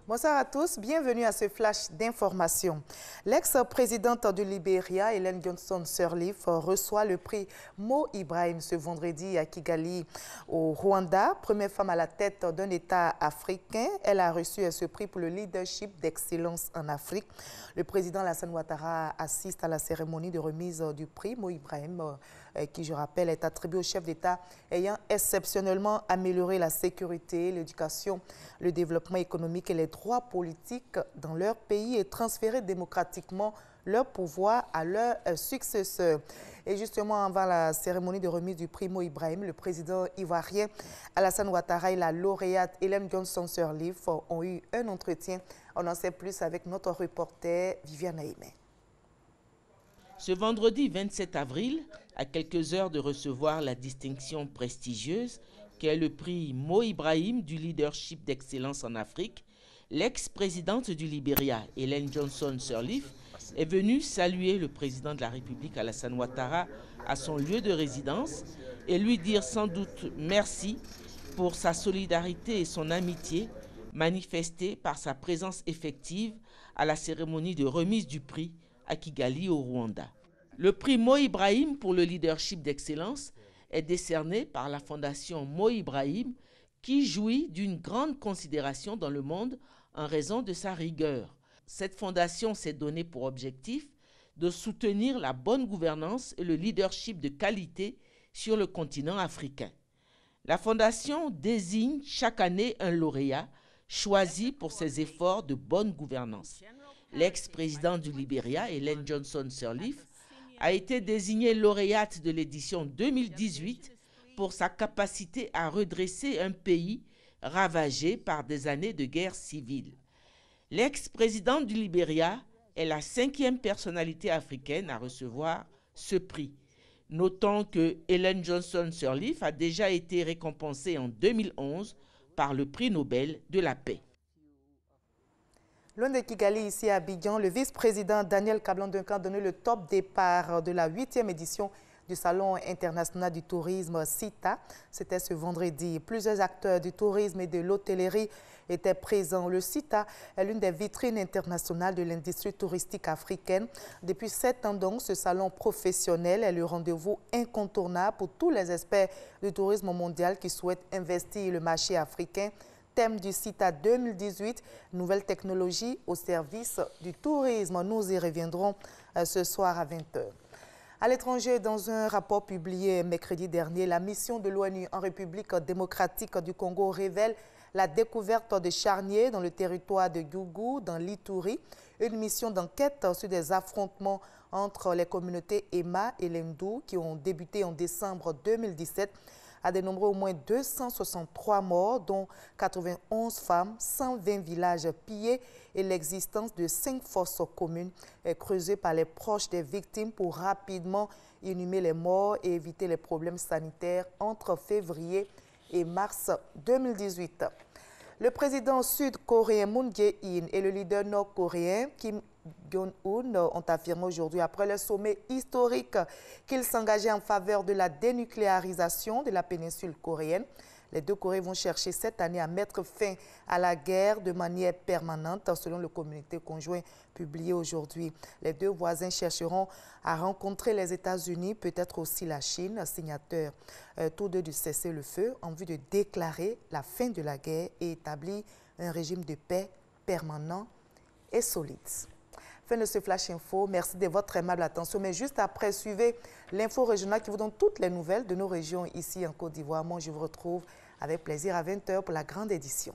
Bonsoir à tous, bienvenue à ce flash d'information. L'ex-présidente du Libéria, Ellen Johnson Sirleaf, reçoit le prix Mo Ibrahim ce vendredi à Kigali, au Rwanda. Première femme à la tête d'un État africain, elle a reçu ce prix pour le leadership d'excellence en Afrique. Le président Alassane Ouattara assiste à la cérémonie de remise du prix Mo Ibrahim, qui, je rappelle, est attribué au chef d'État ayant exceptionnellement amélioré la sécurité, l'éducation, le développement économique et les droits politiques dans leur pays et transféré démocratiquement leur pouvoir à leurs successeurs. Et justement, avant la cérémonie de remise du prix Mo Ibrahim, le président ivoirien Alassane Ouattara et la lauréate Ellen Johnson Sirleaf ont eu un entretien. On en sait plus avec notre reporter Viviane Aimé. Ce vendredi 27 avril, à quelques heures de recevoir la distinction prestigieuse qu'est le prix Mo Ibrahim du leadership d'excellence en Afrique, l'ex-présidente du Libéria, Ellen Johnson Sirleaf, est venue saluer le président de la République, Alassane Ouattara, à son lieu de résidence et lui dire sans doute merci pour sa solidarité et son amitié manifestée par sa présence effective à la cérémonie de remise du prix à Kigali au Rwanda. Le prix Mo Ibrahim pour le leadership d'excellence est décerné par la fondation Mo Ibrahim qui jouit d'une grande considération dans le monde en raison de sa rigueur. Cette fondation s'est donnée pour objectif de soutenir la bonne gouvernance et le leadership de qualité sur le continent africain. La fondation désigne chaque année un lauréat choisi pour ses efforts de bonne gouvernance. L'ex-président du Libéria, Ellen Johnson Sirleaf, a été désignée lauréate de l'édition 2018 pour sa capacité à redresser un pays ravagé par des années de guerre civile. L'ex-présidente du Libéria est la 5e personnalité africaine à recevoir ce prix. Notons que Ellen Johnson Sirleaf a déjà été récompensée en 2011 par le prix Nobel de la paix. Loin de Kigali, ici à Abidjan, le vice-président Daniel Kablan-Duncan a donné le top départ de la 8e édition du Salon international du tourisme CITA. C'était ce vendredi. Plusieurs acteurs du tourisme et de l'hôtellerie étaient présents. Le CITA est l'une des vitrines internationales de l'industrie touristique africaine. Depuis 7 ans donc, ce salon professionnel est le rendez-vous incontournable pour tous les experts du tourisme mondial qui souhaitent investir le marché africain. Thème du CITA 2018, nouvelles technologies au service du tourisme. Nous y reviendrons ce soir à 20h. À l'étranger, dans un rapport publié mercredi dernier, la mission de l'ONU en République démocratique du Congo révèle la découverte de charniers dans le territoire de Gyougou, dans l'Ituri, une mission d'enquête sur des affrontements entre les communautés Ema et Lendou qui ont débuté en décembre 2017. A dénombré au moins 263 morts, dont 91 femmes, 120 villages pillés et l'existence de 5 fosses communes creusées par les proches des victimes pour rapidement inhumer les morts et éviter les problèmes sanitaires entre février et mars 2018. Le président sud-coréen Moon Jae-in et le leader nord-coréen Kim Jong-un ont affirmé aujourd'hui, après le sommet historique, qu'ils s'engageaient en faveur de la dénucléarisation de la péninsule coréenne. Les deux Corées vont chercher cette année à mettre fin à la guerre de manière permanente, selon le communiqué conjoint publié aujourd'hui. Les deux voisins chercheront à rencontrer les États-Unis, peut-être aussi la Chine, signataires tous deux du cessez-le-feu, en vue de déclarer la fin de la guerre et établir un régime de paix permanent et solide. Fin de ce Flash Info. Merci de votre aimable attention. Mais juste après, suivez l'info régionale qui vous donne toutes les nouvelles de nos régions ici en Côte d'Ivoire. Moi, je vous retrouve avec plaisir à 20h pour la grande édition.